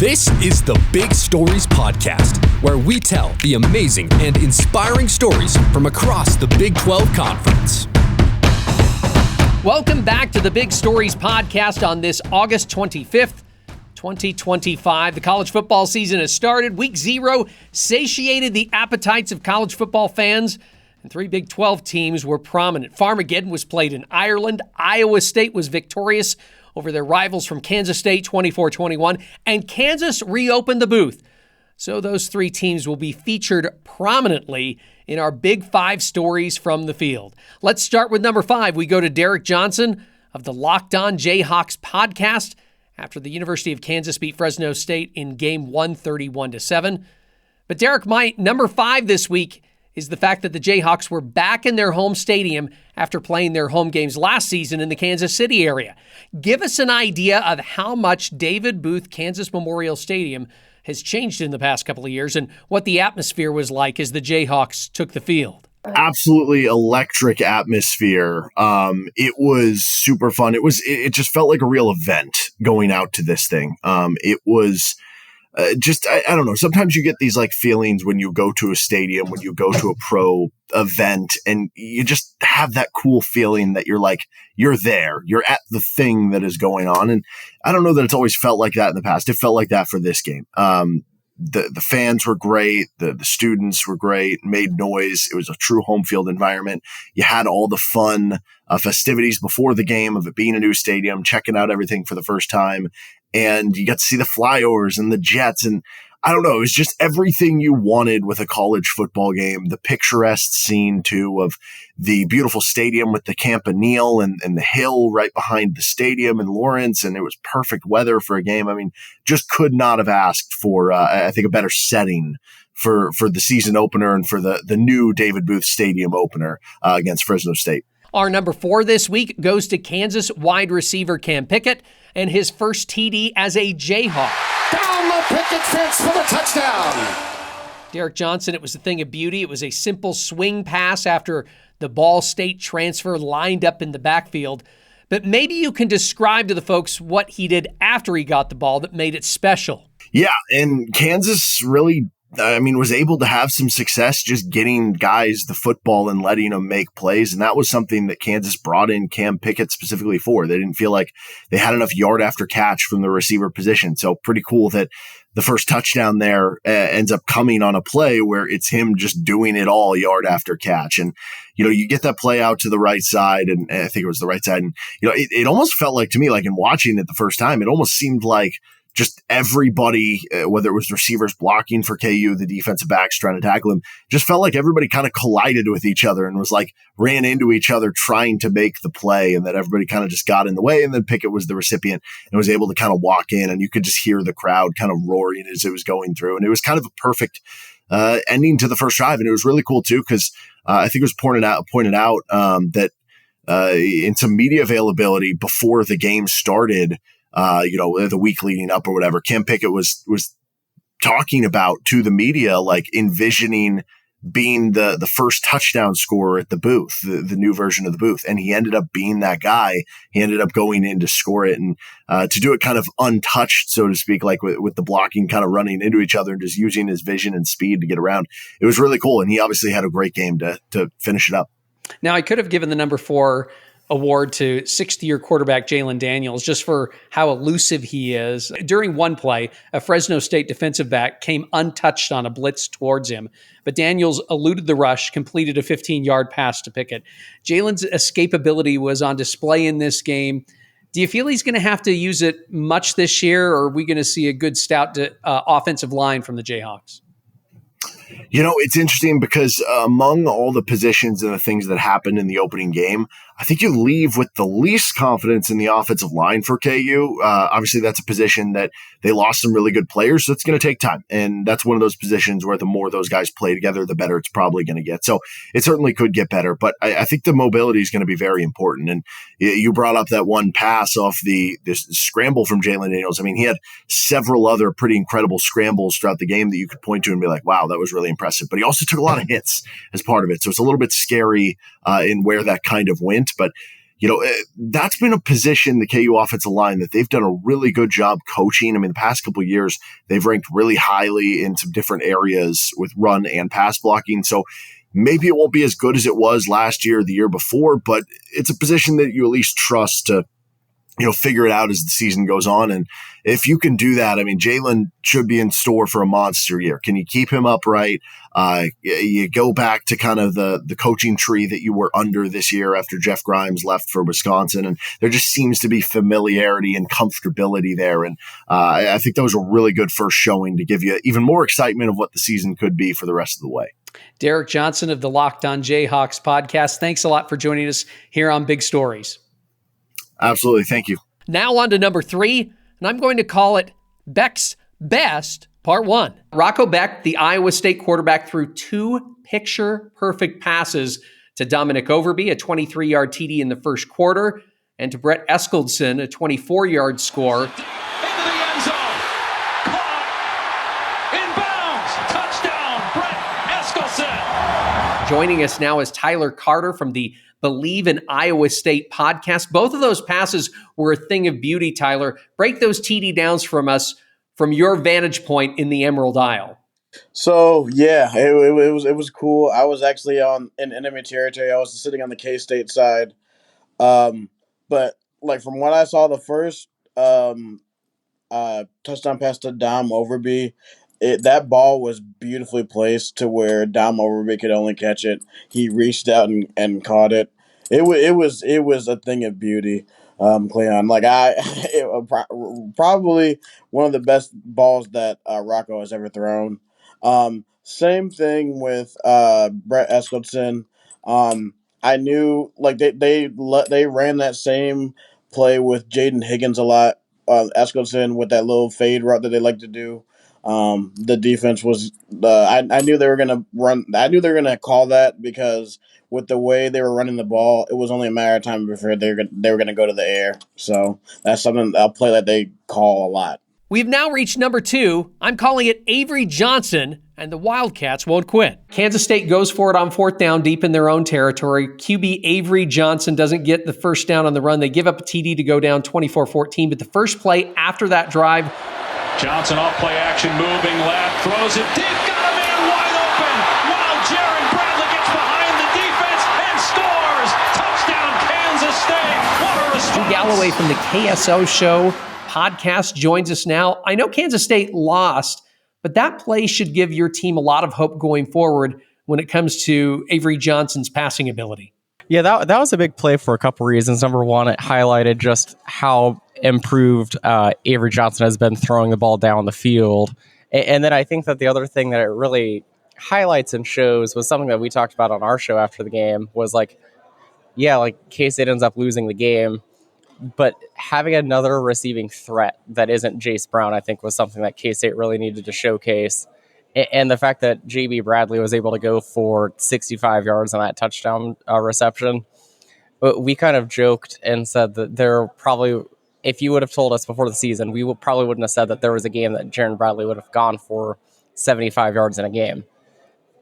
This is the Big Stories Podcast, where we tell the amazing and inspiring stories from across the Big 12 Conference. Welcome back to the Big Stories Podcast on this August 25th, 2025. The college football season has started. Week 0 satiated the appetites of college football fans, and 3 Big 12 teams were prominent. Farmageddon was played in Ireland. Iowa State was victorious over their rivals from Kansas State 24-21, and Kansas reopened the booth. So those 3 teams will be featured prominently in our Big 5 stories from the field. Let's start with number 5. We go to Derek Johnson of the Locked On Jayhawks podcast after the University of Kansas beat Fresno State in game 1, 31-7. But Derek, my number 5 this week is the fact that the Jayhawks were back in their home stadium after playing their home games last season in the Kansas City area. Give us an idea of how much David Booth Kansas Memorial Stadium has changed in the past couple of years and what the atmosphere was like as the Jayhawks took the field. Absolutely electric atmosphere. It was super fun. It just felt like a real event going out to this thing. It was I don't know. Sometimes you get these like feelings when you go to a stadium, when you go to a pro event, and you just have that cool feeling that you're there, you're at the thing that is going on. And I don't know that it's always felt like that in the past. It felt like that for this game. The fans were great. The students were great, made noise. It was a true home field environment. You had all the fun festivities before the game of it being a new stadium, checking out everything for the first time. And you got to see the flyovers and the jets. And I don't know, it was just everything you wanted with a college football game. The picturesque scene, too, of the beautiful stadium with the Campanile and the hill right behind the stadium in Lawrence. And it was perfect weather for a game. I mean, just could not have asked for, I think, a better setting for the season opener and for the new David Booth Stadium opener against Fresno State. Our number 4 this week goes to Kansas wide receiver Cam Pickett and his first TD as a Jayhawk. Down the picket fence for the touchdown. Derek Johnson, it was a thing of beauty. It was a simple swing pass after the Ball State transfer lined up in the backfield. But maybe you can describe to the folks what he did after he got the ball that made it special. Yeah, and Kansas really was able to have some success just getting guys the football and letting them make plays. And that was something that Kansas brought in Cam Pickett specifically for. They didn't feel like they had enough yard after catch from the receiver position. So pretty cool that the first touchdown there ends up coming on a play where it's him just doing it all yard after catch. And, you get that play out to the right side, and I think it was the right side. And, it almost felt like to me, like in watching it the first time, it almost seemed like just everybody, whether it was receivers blocking for KU, the defensive backs trying to tackle him, just felt like everybody kind of collided with each other and was like ran into each other trying to make the play, and that everybody kind of just got in the way. And then Pickett was the recipient and was able to kind of walk in, and you could just hear the crowd kind of roaring as it was going through. And it was kind of a perfect ending to the first drive. And it was really cool too, because I think it was pointed out that in some media availability before the game started, the week leading up or whatever, Cam Pickett was talking about to the media, like envisioning being the first touchdown scorer at the booth, the new version of the booth. And he ended up being that guy. He ended up going in to score it and to do it kind of untouched, so to speak, like with the blocking kind of running into each other and just using his vision and speed to get around. It was really cool. And he obviously had a great game to finish it up. Now, I could have given the number 4 award to sixth-year quarterback Jalen Daniels just for how elusive he is. During one play, a Fresno State defensive back came untouched on a blitz towards him, but Daniels eluded the rush, completed a 15-yard pass to Pickett. Jalen's escapability was on display in this game. Do you feel he's going to have to use it much this year, or are we going to see a good stout offensive line from the Jayhawks? It's interesting because among all the positions and the things that happened in the opening game, I think you leave with the least confidence in the offensive line for KU. Obviously, that's a position that they lost some really good players, so it's going to take time. And that's one of those positions where the more those guys play together, the better it's probably going to get. So it certainly could get better, but I think the mobility is going to be very important. And you brought up that one pass off this scramble from Jalen Daniels. I mean, he had several other pretty incredible scrambles throughout the game that you could point to and be like, wow, that was really impressive. But he also took a lot of hits as part of it. So it's a little bit scary in where that kind of went. But, That's been a position, the KU offensive line, that they've done a really good job coaching. I mean, the past couple of years, they've ranked really highly in some different areas with run and pass blocking. So maybe it won't be as good as it was last year or the year before, but it's a position that you at least trust to figure it out as the season goes on. And if you can do that, I mean, Jalen should be in store for a monster year. Can you keep him upright? You go back to kind of the coaching tree that you were under this year after Jeff Grimes left for Wisconsin. And there just seems to be familiarity and comfortability there. And I think that was a really good first showing to give you even more excitement of what the season could be for the rest of the way. Derek Johnson of the Locked On Jayhawks podcast, thanks a lot for joining us here on Big Stories. Absolutely. Thank you. Now on to number 3, and I'm going to call it Beck's Best, Part 1. Rocco Beck, the Iowa State quarterback, threw 2 picture-perfect passes to Dominic Overby, a 23-yard TD in the first quarter, and to Brett Eskildson, a 24-yard score. Into the end zone. Caught. Inbounds. Touchdown. Brett Eskildson. Joining us now is Tyler Carter from the BLEAV in Iowa State podcast. Both of those passes were a thing of beauty, Tyler. Break those TD downs from us from your vantage point in the Emerald Isle. So, yeah, it was cool. I was actually in enemy territory. I was sitting on the K-State side. But, from what I saw, the first touchdown pass to Dom Overby, that ball was beautifully placed to where Dom Overby could only catch it. He reached out and caught it. It was a thing of beauty, Cleon. Probably one of the best balls that Rocco has ever thrown. Same thing with Brett Eskildson. I knew they ran that same play with Jaden Higgins a lot. Eskildson with that little fade route that they like to do. The defense was I knew they were gonna run. I knew they were gonna call that because with the way they were running the ball, it was only a matter of time before they were gonna go to the air. So that's a play that they call a lot. We've now reached number 2. I'm calling it Avery Johnson, and the Wildcats won't quit. Kansas State goes for it on 4th down deep in their own territory. QB Avery Johnson doesn't get the first down on the run. They give up a TD to go down 24-14, but the first play after that drive, Johnson off play action, moving left, throws it deep, got a man wide open. While Jaron Bradley gets behind the defense and scores. Touchdown, Kansas State. What a response. Galloway from the KSO Show podcast joins us now. I know Kansas State lost, but that play should give your team a lot of hope going forward when it comes to Avery Johnson's passing ability. Yeah, that was a big play for a couple reasons. Number one, it highlighted just how improved Avery Johnson has been throwing the ball down the field. And then I think that the other thing that it really highlights and shows was something that we talked about on our show after the game was K-State ends up losing the game, but having another receiving threat that isn't Jace Brown, I think, was something that K-State really needed to showcase. And the fact that J.B. Bradley was able to go for 65 yards on that touchdown reception, we kind of joked and said that there probably, if you would have told us before the season, we probably wouldn't have said that there was a game that Jaron Bradley would have gone for 75 yards in a game.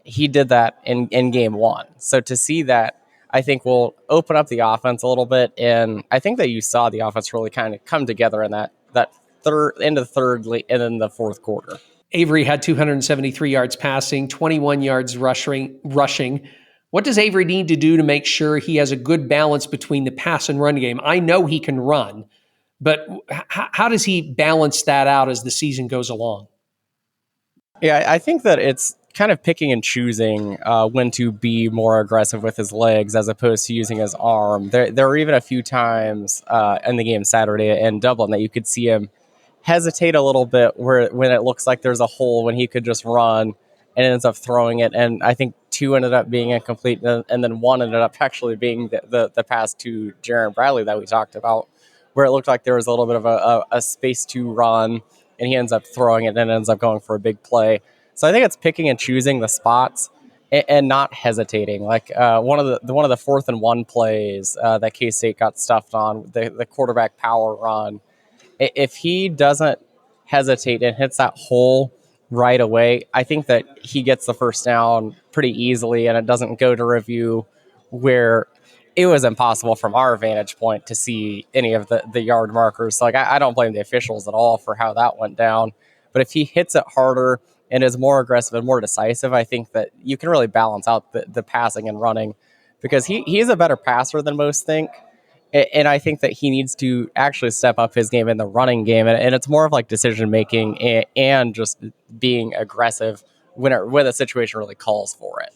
He did that in game 1. So to see that, I think will open up the offense a little bit. And I think that you saw the offense really kind of come together in that third, into the third, and then the fourth quarter. Avery had 273 yards passing, 21 yards rushing. What does Avery need to do to make sure he has a good balance between the pass and run game? I know he can run, but how does he balance that out as the season goes along? Yeah, I think that it's kind of picking and choosing when to be more aggressive with his legs as opposed to using his arm. There were even a few times in the game Saturday in Dublin that you could see him hesitate a little bit when it looks like there's a hole when he could just run and ends up throwing it. And I think 2 ended up being incomplete, and then 1 ended up actually being the pass to Jaron Bradley that we talked about, where it looked like there was a little bit of a space to run, and he ends up throwing it and ends up going for a big play. So I think it's picking and choosing the spots and not hesitating. Like one of the 4th and 1 plays that K-State got stuffed on, the quarterback power run. If he doesn't hesitate and hits that hole right away, I think that he gets the first down pretty easily, and it doesn't go to review where it was impossible from our vantage point to see any of the yard markers. Like, I don't blame the officials at all for how that went down. But if he hits it harder and is more aggressive and more decisive, I think that you can really balance out the passing and running, because he is a better passer than most think. And I think that he needs to actually step up his game in the running game. And it's more of like decision making and just being aggressive when the situation really calls for it.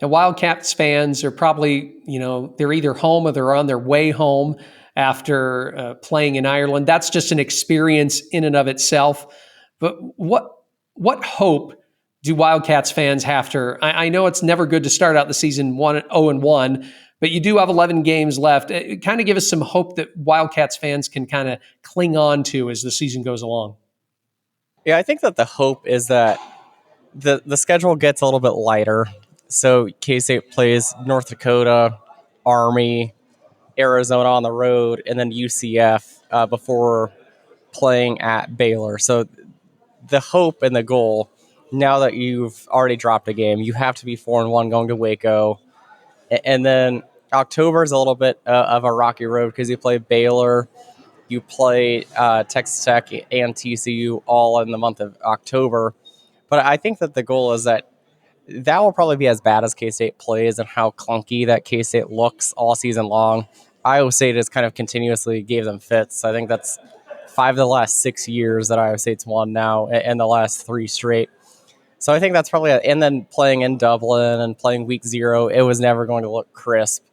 And Wildcats fans are probably, they're either home or they're on their way home after playing in Ireland. That's just an experience in and of itself. But what hope do Wildcats fans have to? I know it's never good to start out the season 0-1, but you do have 11 games left. Kind of give us some hope that Wildcats fans can kind of cling on to as the season goes along. Yeah, I think that the hope is that the schedule gets a little bit lighter. So K-State plays North Dakota, Army, Arizona on the road, and then UCF before playing at Baylor. So the hope and the goal, now that you've already dropped a game, you have to be 4-1 going to Waco. And then October is a little bit of a rocky road because you play Baylor, you play Texas Tech and TCU all in the month of October. But I think that the goal is that will probably be as bad as K-State plays and how clunky that K-State looks all season long. Iowa State has kind of continuously gave them fits. I think that's 5 of the last 6 years that Iowa State's won now, and the last 3 straight. So I think that's probably and then playing in Dublin and playing week 0, it was never going to look crisp.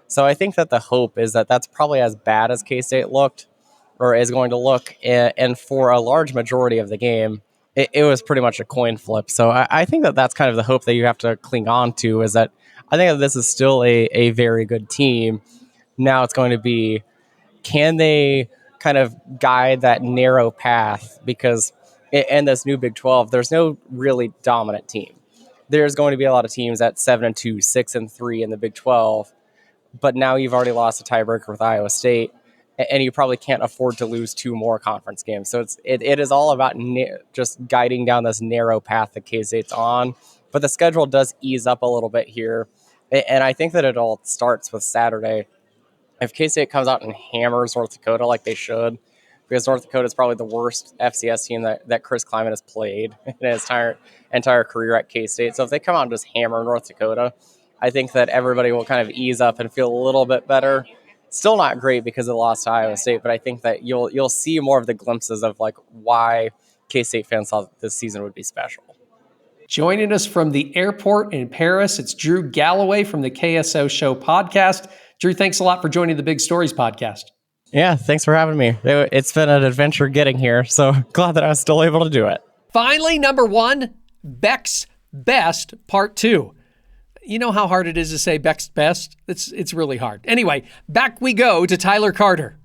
So I think that the hope is that that's probably as bad as K-State looked or is going to look. And for a large majority of the game, it was pretty much a coin flip. So I think that that's kind of the hope that you have to cling on to, is that I think that this is still a very good team. Now it's going to be, can they kind of guide that narrow path? Because in this new Big 12, there's no really dominant team. There's going to be a lot of teams at 7-2, 6-3 in the Big 12. But now you've already lost a tiebreaker with Iowa State, and you probably can't afford to lose 2 more conference games. So it is all about just guiding down this narrow path that K-State's on. But the schedule does ease up a little bit here. And I think that it all starts with Saturday. If K-State comes out and hammers North Dakota like they should, because North Dakota is probably the worst FCS team that Chris Kleiman has played in his entire career at K-State. So if they come out and just hammer North Dakota, I think that everybody will kind of ease up and feel a little bit better. Still not great because of the loss to Iowa State, but I think that you'll see more of the glimpses of like why K-State fans thought this season would be special. Joining us from the airport in Paris, it's Drew Galloway from the KSO Show podcast. Drew, thanks a lot for joining the Big Stories podcast. Yeah, thanks for having me. It's been an adventure getting here, so glad that I was still able to do it. Finally, number 1, Beck's Best, Part 2. You know how hard it is to say Beck's Best? It's really hard. Anyway, back we go to Tyler Carter.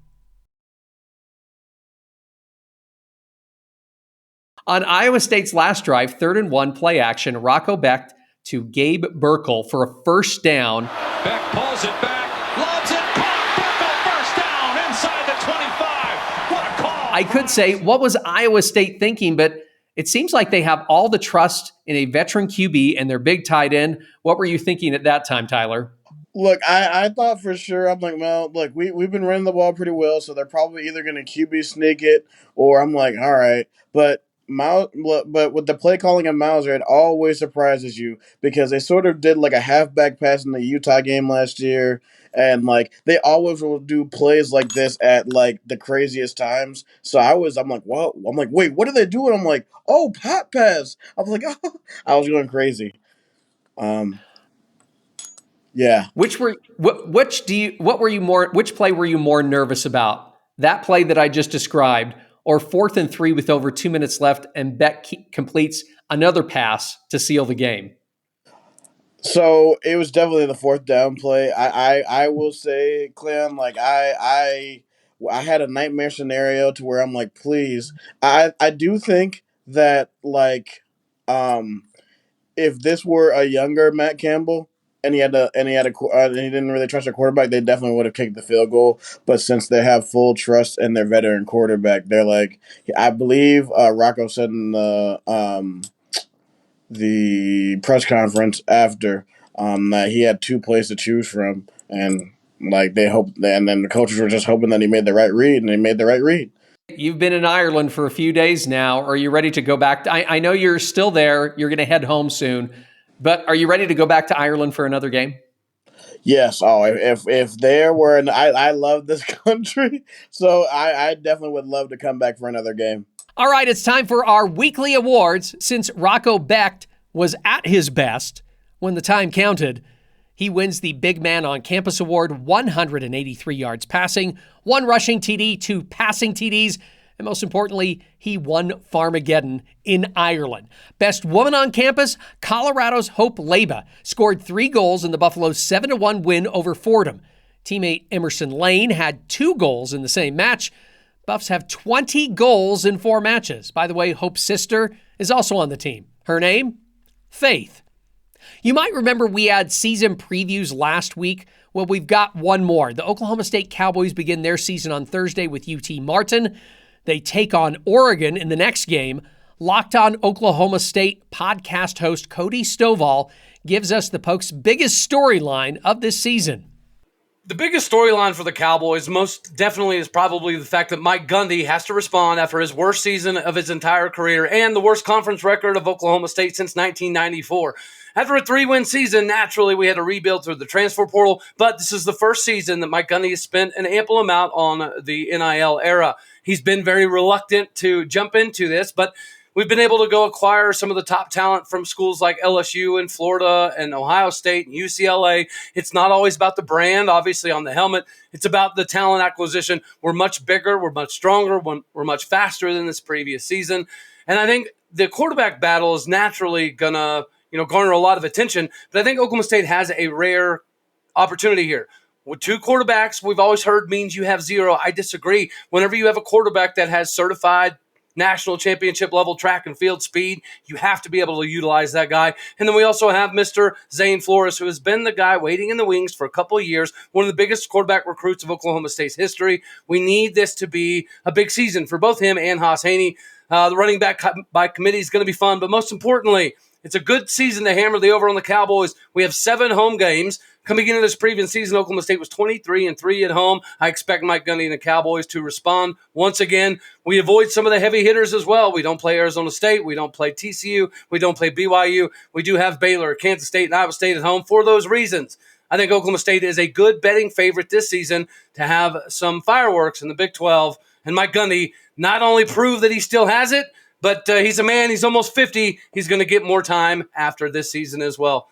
On Iowa State's last drive, 3rd and 1 play action, Rocco Beck to Gabe Burkle for a first down. Beck pulls it back, lobs it, caught, Burkle first down inside the 25. What a call. I could say, what was Iowa State thinking? But it seems like they have all the trust in a veteran QB and their big tight end. What were you thinking at that time, Tyler? Look, I thought for sure, I'm like, well, look, we've been running the ball pretty well, so they're probably either going to QB sneak it, or I'm like, all right. But with the play calling of Mauser, it always surprises you, because they sort of did like a halfback pass in the Utah game last year, and like they always will do plays like this at like the craziest times. So I'm like, what? I'm like, wait, what are they doing? I'm like, oh, pop pass. I was like, oh. I was going crazy. Yeah. Which play were you more nervous about? That play that I just described, or 4th and 3 with over 2 minutes left and Beck completes another pass to seal the game? So it was definitely the 4th down play. I will say, Clem, like I had a nightmare scenario to where I'm like, please. I do think that like if this were a younger Matt Campbell and he didn't really trust their quarterback, they definitely would have kicked the field goal. But since they have full trust in their veteran quarterback, they're like, I believe Rocco said in the press conference after that he had 2 plays to choose from. and like and then the coaches were just hoping that he made the right read, and he made the right read. You've been in Ireland for a few days now. Are you ready to go back? I know you're still there. You're going to head home soon, but are you ready to go back to Ireland for another game? Yes. Oh, if there were, I love this country, so I definitely would love to come back for another game. All right, it's time for our weekly awards. Since Rocco Becht was at his best when the time counted, he wins the Big Man on Campus Award, 183 yards passing, 1 rushing TD, 2 passing TDs, and most importantly, he won Farmageddon in Ireland. Best Woman on Campus, Colorado's Hope Leba scored 3 goals in the Buffalo's 7-1 win over Fordham. Teammate Emerson Lane had 2 goals in the same match. Buffs have 20 goals in 4 matches. By the way, Hope's sister is also on the team. Her name? Faith. You might remember we had season previews last week. Well, we've got one more. The Oklahoma State Cowboys begin their season on Thursday with UT Martin. They take on Oregon in the next game. Locked On Oklahoma State podcast host Cody Stovall gives us the Pokes' biggest storyline of this season. The biggest storyline for the Cowboys most definitely is probably the fact that Mike Gundy has to respond after his worst season of his entire career and the worst conference record of Oklahoma State since 1994. After a 3-win season, naturally, we had to rebuild through the transfer portal, but this is the first season that Mike Gundy has spent an ample amount on the NIL era. He's been very reluctant to jump into this, but we've been able to go acquire some of the top talent from schools like LSU and Florida and Ohio State and UCLA. It's not always about the brand, obviously, on the helmet. It's about the talent acquisition. We're much bigger. We're much stronger. We're much faster than this previous season. And I think the quarterback battle is naturally going to garner a lot of attention. But I think Oklahoma State has a rare opportunity here. With 2 quarterbacks, we've always heard means you have 0. I disagree. Whenever you have a quarterback that has certified national championship level track and field speed, you have to be able to utilize that guy. And then we also have Mr. Zane Flores, who has been the guy waiting in the wings for a couple of years, one of the biggest quarterback recruits of Oklahoma State's history. We need this to be a big season for both him and Haas Haney. The running back by committee is going to be fun, but most importantly, it's a good season to hammer the over on the Cowboys. We have 7 home games. Coming into this previous season, Oklahoma State was 23-3 at home. I expect Mike Gundy and the Cowboys to respond once again. We avoid some of the heavy hitters as well. We don't play Arizona State. We don't play TCU. We don't play BYU. We do have Baylor, Kansas State, and Iowa State at home for those reasons. I think Oklahoma State is a good betting favorite this season to have some fireworks in the Big 12. And Mike Gundy not only proved that he still has it, but he's a man. He's almost 50. He's going to get more time after this season as well.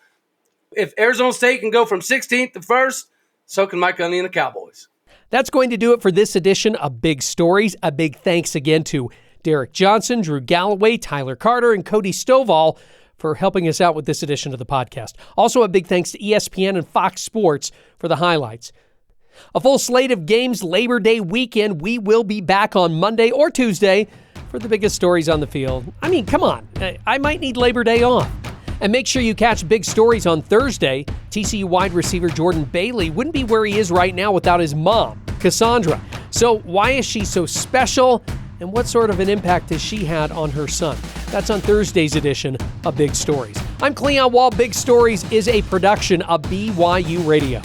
If Arizona State can go from 16th to 1st, so can Mike Gundy and the Cowboys. That's going to do it for this edition of Big Stories. A big thanks again to Derek Johnson, Drew Galloway, Tyler Carter, and Cody Stovall for helping us out with this edition of the podcast. Also, a big thanks to ESPN and Fox Sports for the highlights. A full slate of games Labor Day weekend. We will be back on Monday or Tuesday for the biggest stories on the field. I mean, come on. I might need Labor Day off. And make sure you catch Big Stories on Thursday. TCU wide receiver Jordan Bailey wouldn't be where he is right now without his mom, Cassandra. So why is she so special? And what sort of an impact has she had on her son? That's on Thursday's edition of Big Stories. I'm Cleon Wall. Big Stories is a production of BYU Radio.